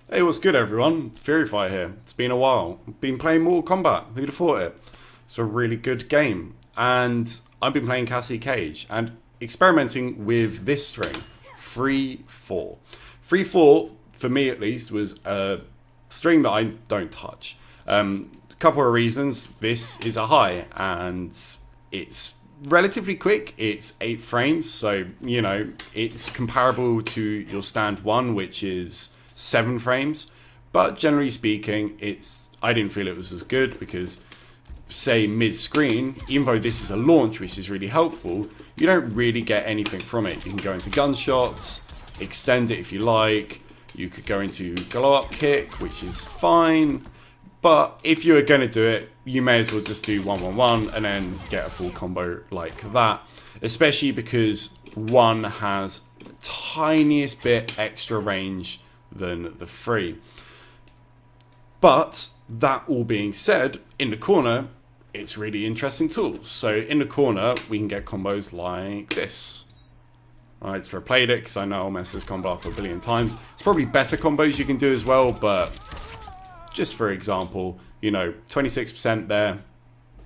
Hey, what's good everyone? Furify here. It's been a while. Been playing Mortal Kombat. Who'd have thought it? It's a really good game. And I've been playing Cassie Cage and experimenting with this string, 3-4. 3-4, for me at least, was a string that I don't touch. A couple of reasons. This is a high and it's relatively quick. It's 8 frames, so you know it's comparable to your stand 1, which is 7 frames, but generally speaking, I didn't feel it was as good because, say, mid-screen, even though this is a launch, which is really helpful, you don't really get anything from it. You can go into gunshots, extend it if you like, you could go into glow-up kick, which is fine, but if you were going to do it, you may as well just do 1-1-1 and then get a full combo like that, especially because 1 has the tiniest bit extra range than the 3. But that all being said, in the corner, it's really interesting tools. So in the corner, we can get combos like this. I just replayed it because I know I'll mess this combo up a billion times. It's probably better combos you can do as well, but just for example, you know, 26% there,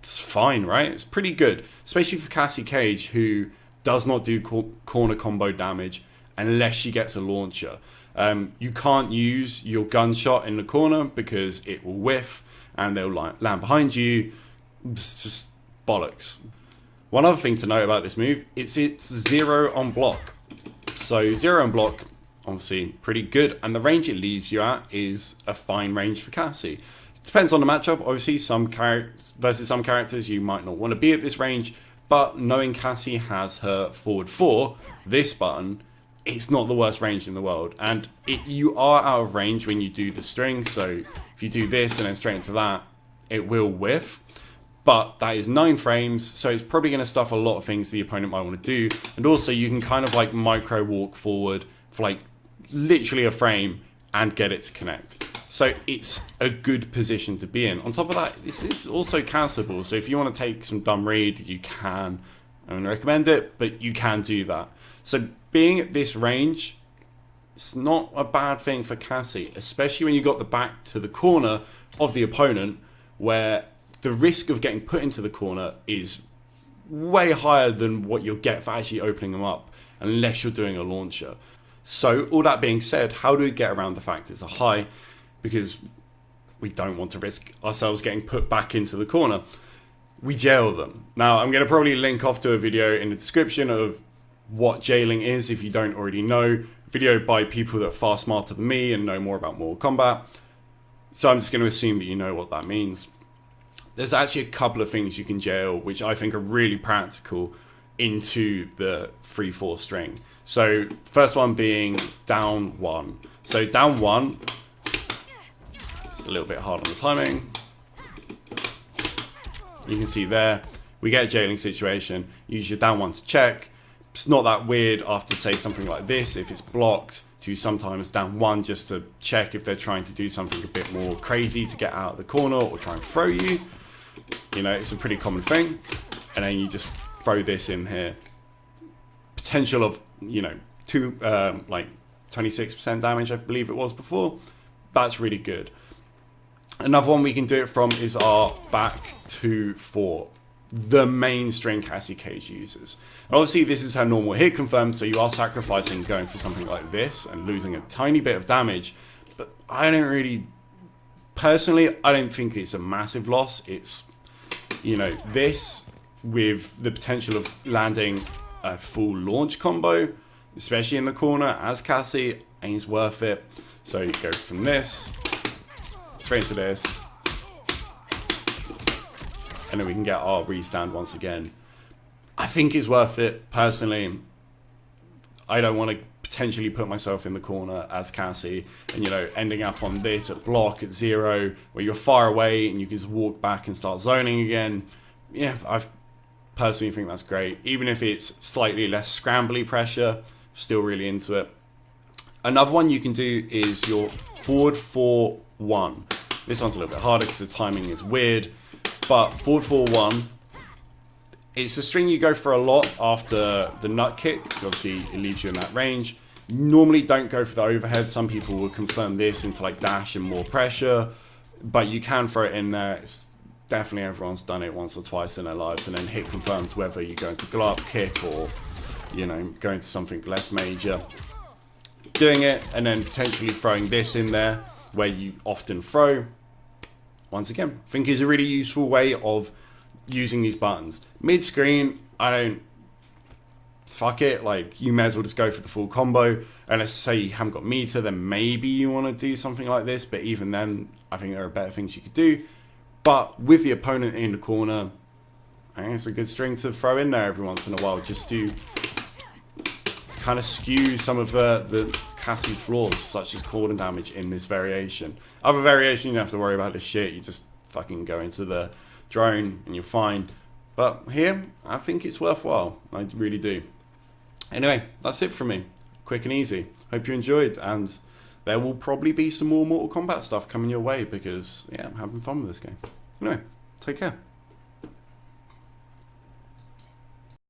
it's fine, right? It's pretty good, especially for Cassie Cage, who does not do corner combo damage unless she gets a launcher. You can't use your gunshot in the corner because it will whiff and they'll land behind you. It's just bollocks. One other thing to note about this move, it's 0 on block. So 0 on block, obviously pretty good, and the range it leaves you at is a fine range for Cassie. It depends on the matchup. Obviously, some characters you might not want to be at this range, but knowing Cassie has her forward 4, this button, it's not the worst range in the world, and you are out of range when you do the string. So if you do this and then straight into that, it will whiff, but that is 9 frames, so it's probably going to stuff a lot of things the opponent might want to do. And also you can kind of like micro walk forward for like literally a frame and get it to connect. So it's a good position to be in. On top of that, this is also cancelable, so if you want to take some dumb read, you can. I don't recommend it, but you can do that. So being at this range, it's not a bad thing for Cassie, especially when you got the back to the corner of the opponent, where the risk of getting put into the corner is way higher than what you'll get for actually opening them up, unless you're doing a launcher. So all that being said, how do we get around the fact it's a high? Because we don't want to risk ourselves getting put back into the corner. We jail them. Now, I'm going to probably link off to a video in the description of what jailing is if you don't already know. A video by people that are far smarter than me and know more about Mortal Kombat. So I'm just going to assume that you know what that means. There's actually a couple of things you can jail, which I think are really practical into the 3-4 string. So first one being down 1. So down 1, it's a little bit hard on the timing. You can see there, we get a jailing situation. Use your down 1 to check. It's not that weird after, say, something like this, if it's blocked, to sometimes down 1 just to check if they're trying to do something a bit more crazy to get out of the corner or try and throw you. You know, it's a pretty common thing. And then you just throw this in here. Potential of, you know, like 26% damage, I believe it was before. That's really good. Another one we can do it from is our back 2-4. The main string Cassie Cage uses. And obviously this is her normal hit confirmed, so you are sacrificing going for something like this and losing a tiny bit of damage, but I don't really, personally, I don't think it's a massive loss. It's, you know, this with the potential of landing a full launch combo, especially in the corner as Cassie, ain't worth it. So you go from this straight into this, and then we can get our restand once again. I think it's worth it, personally. I don't want to potentially put myself in the corner as Cassie and, you know, ending up on this at block at 0, where you're far away and you can just walk back and start zoning again. Yeah, I personally think that's great. Even if it's slightly less scrambly pressure, still really into it. Another one you can do is your forward 4-1. This one's a little bit harder because the timing is weird. But forward 4-1, it's a string you go for a lot after the nut kick. Obviously, it leaves you in that range. Normally don't go for the overhead. Some people will confirm this into like dash and more pressure, but you can throw it in there. It's definitely everyone's done it once or twice in their lives, and then hit confirms whether you go into glow up kick or, you know, go into something less major. Doing it and then potentially throwing this in there where you often throw, once again, I think is a really useful way of using these buttons. Mid screen, I don't, fuck it, like you may as well just go for the full combo. And let's say you haven't got meter, then maybe you want to do something like this, but even then I think there are better things you could do. But with the opponent in the corner, I think it's a good string to throw in there every once in a while, just to kind of skew some of the Cassie's flaws, such as cooldown damage in this variation. Other variation, you don't have to worry about this shit. You just fucking go into the drone and you're fine. But here, I think it's worthwhile. I really do. Anyway, that's it from me. Quick and easy. Hope you enjoyed, and there will probably be some more Mortal Kombat stuff coming your way because, yeah, I'm having fun with this game. Anyway, take care.